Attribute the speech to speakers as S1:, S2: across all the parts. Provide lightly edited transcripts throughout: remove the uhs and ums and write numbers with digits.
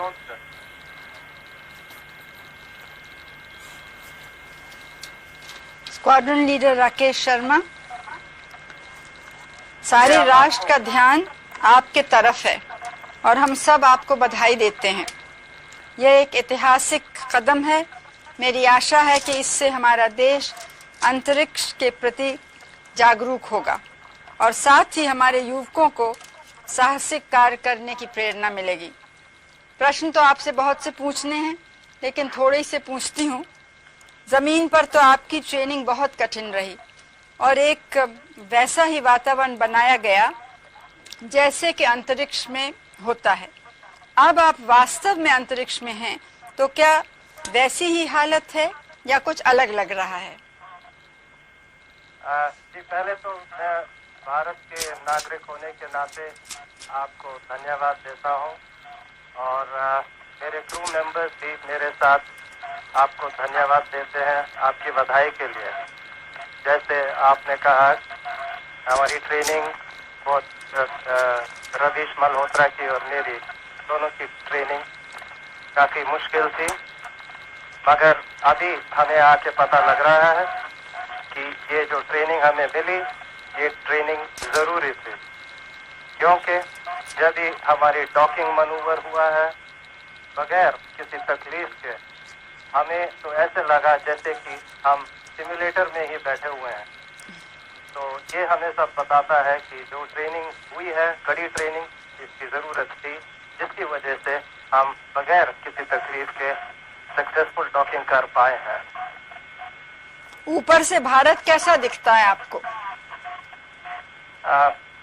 S1: don't, sir.
S2: Squadron leader Rakesh Sharma, सारे राष्ट्र का ध्यान आपके तरफ है और हम सब आपको बधाई देते हैं। यह एक ऐतिहासिक कदम है। मेरी आशा है कि इससे हमारा देश अंतरिक्ष के प्रति जागरूक होगा और साथ ही हमारे युवकों को साहसिक कार्य करने की प्रेरणा मिलेगी। प्रश्न तो आपसे बहुत से पूछने हैं, लेकिन थोड़े से पूछती हूँ। जमीन पर तो आपकी ट्रेनिंग बहुत कठिन रही और एक वैसा ही वातावरण बनाया गया जैसे कि अंतरिक्ष में होता है। अब आप वास्तव में अंतरिक्ष में हैं, तो क्या वैसी ही हालत है या कुछ अलग लग रहा है?
S1: जी, पहले तो मैं भारत के नागरिक होने के नाते आपको धन्यवाद देता हूं और मेरे क्रू मेंबर्स भी मेरे साथ आपको धन्यवाद देते हैं आपकी बधाई के लिए। जैसे आपने कहा, हमारी ट्रेनिंग बहुत रवीश मल्होत्रा की और मेरी दोनों की ट्रेनिंग काफ़ी मुश्किल थी, मगर अभी हमें आके पता लग रहा है कि ये जो ट्रेनिंग हमें मिली, ये ट्रेनिंग ज़रूरी थी, क्योंकि जब भी हमारी डॉकिंग मनूवर हुआ है बगैर किसी तकलीफ के, हमें तो ऐसे लगा जैसे कि हम सिमुलेटर में ही बैठे हुए हैं। तो ये हमें सब बताता है कि जो ट्रेनिंग हुई है, कड़ी ट्रेनिंग, इसकी ज़रूरत थी, जिसकी वजह से हम बगैर किसी तकलीफ के सक्सेसफुल डॉकिंग कर पाए हैं।
S2: ऊपर से भारत कैसा दिखता है आपको?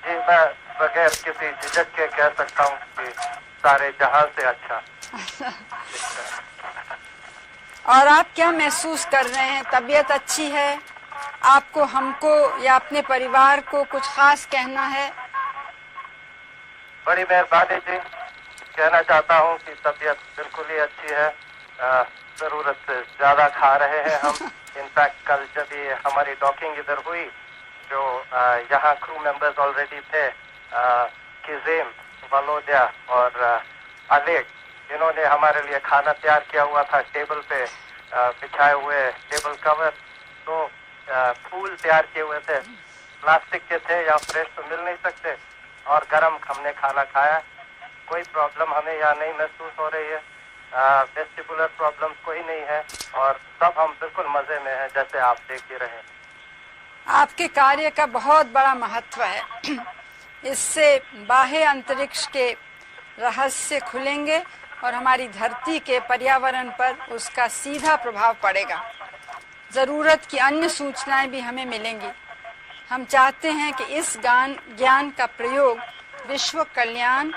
S1: जी, मैं बगैर किसी झिझक के कह सकता हूँ कि सारे जहां से अच्छा दिखता है।
S2: और आप क्या महसूस कर रहे हैं? तबीयत अच्छी है आपको, हमको या अपने परिवार को कुछ खास कहना है?
S1: बड़ी मेहरबानी जी। कहना चाहता हूँ कि तबीयत बिल्कुल ही अच्छी है। ज़रूरत से ज़्यादा खा रहे हैं हम। इनफैक्ट कल जब ये हमारी डॉकिंग इधर हुई, जो यहाँ क्रू मेंबर्स ऑलरेडी थे, किजेम, वलोदिया और अलेक, इन्होंने हमारे लिए खाना तैयार किया हुआ था, टेबल पे बिछाए हुए टेबल कवर, तो फूल तैयार किए हुए थे, प्लास्टिक के थे या फ्रेश तो मिल नहीं सकते, और गरम हमने खाना खाया। कोई प्रॉब्लम हमें यहाँ नहीं महसूस हो रही है, वेस्टिबुलर प्रॉब्लम कोई नहीं है और सब हम बिल्कुल मजे में हैं, जैसे आप देख ही रहे हैं।
S2: आपके कार्य का बहुत बड़ा महत्व है। इससे बाह्य अंतरिक्ष के रहस्य खुलेंगे और हमारी धरती के पर्यावरण पर उसका सीधा प्रभाव पड़ेगा। ज़रूरत की अन्य सूचनाएं भी हमें मिलेंगी। हम चाहते हैं कि इस ज्ञान का प्रयोग विश्व कल्याण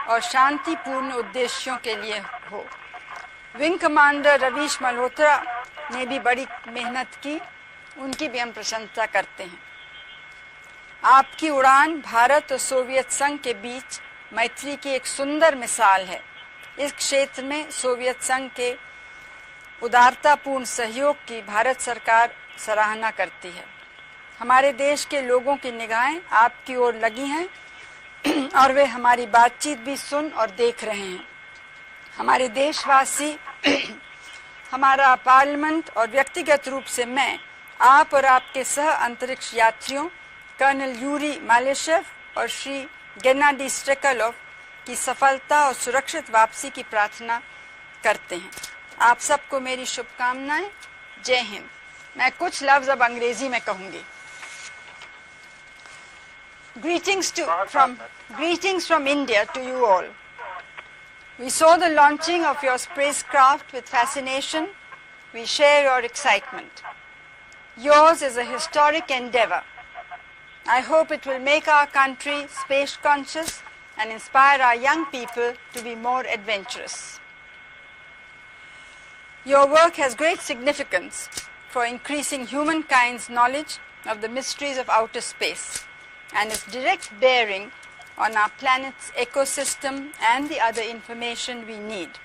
S2: और शांतिपूर्ण उद्देश्यों के लिए हो। विंग कमांडर रवीश मल्होत्रा ने भी बड़ी मेहनत की, उनकी भी हम प्रशंसा करते हैं। आपकी उड़ान भारत और सोवियत संघ के बीच मैत्री की एक सुंदर मिसाल है। इस क्षेत्र में सोवियत संघ के उदारतापूर्ण सहयोग की भारत सरकार सराहना करती है। हमारे देश के लोगों की निगाहें आपकी ओर लगी हैं और वे हमारी बातचीत भी सुन और देख रहे हैं। हमारे देशवासी, हमारा पार्लियामेंट और व्यक्तिगत रूप से मैं आप और आपके सह अंतरिक्ष यात्रियों कर्नल यूरी मालेशेव और श्री गेनाडी स्ट्रेकलोव की सफलता और सुरक्षित वापसी की प्रार्थना करते हैं। आप सबको मेरी शुभकामनाएं। जय हिंद। मैं कुछ लफ्ज अब अंग्रेजी में कहूंगी। Greetings from India to you all. We saw the launching of your spacecraft with fascination. We share your excitement. Yours is a historic endeavor. I hope it will make our country space conscious and inspire our young people to be more adventurous. Your work has great significance for increasing humankind's knowledge of the mysteries of outer space and its direct bearing on our planet's ecosystem and the other information we need.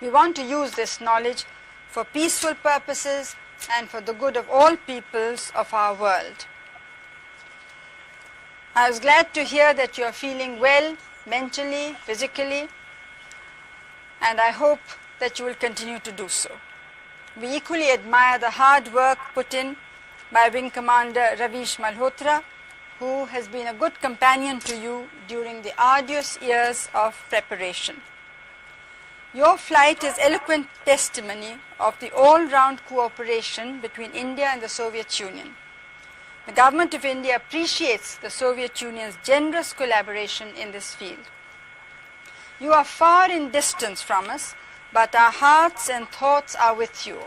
S2: We want to use this knowledge for peaceful purposes and for the good of all peoples of our world. I was glad to hear that you are feeling well mentally, physically. and I hope that you will continue to do so. We equally admire the hard work put in by Wing Commander Ravish Malhotra, who has been a good companion to you during the arduous years of preparation. Your flight is eloquent testimony of the all-round cooperation between India and the Soviet Union. The Government of India appreciates the Soviet Union's generous collaboration in this field. You are far in distance from us, but our hearts and thoughts are with you.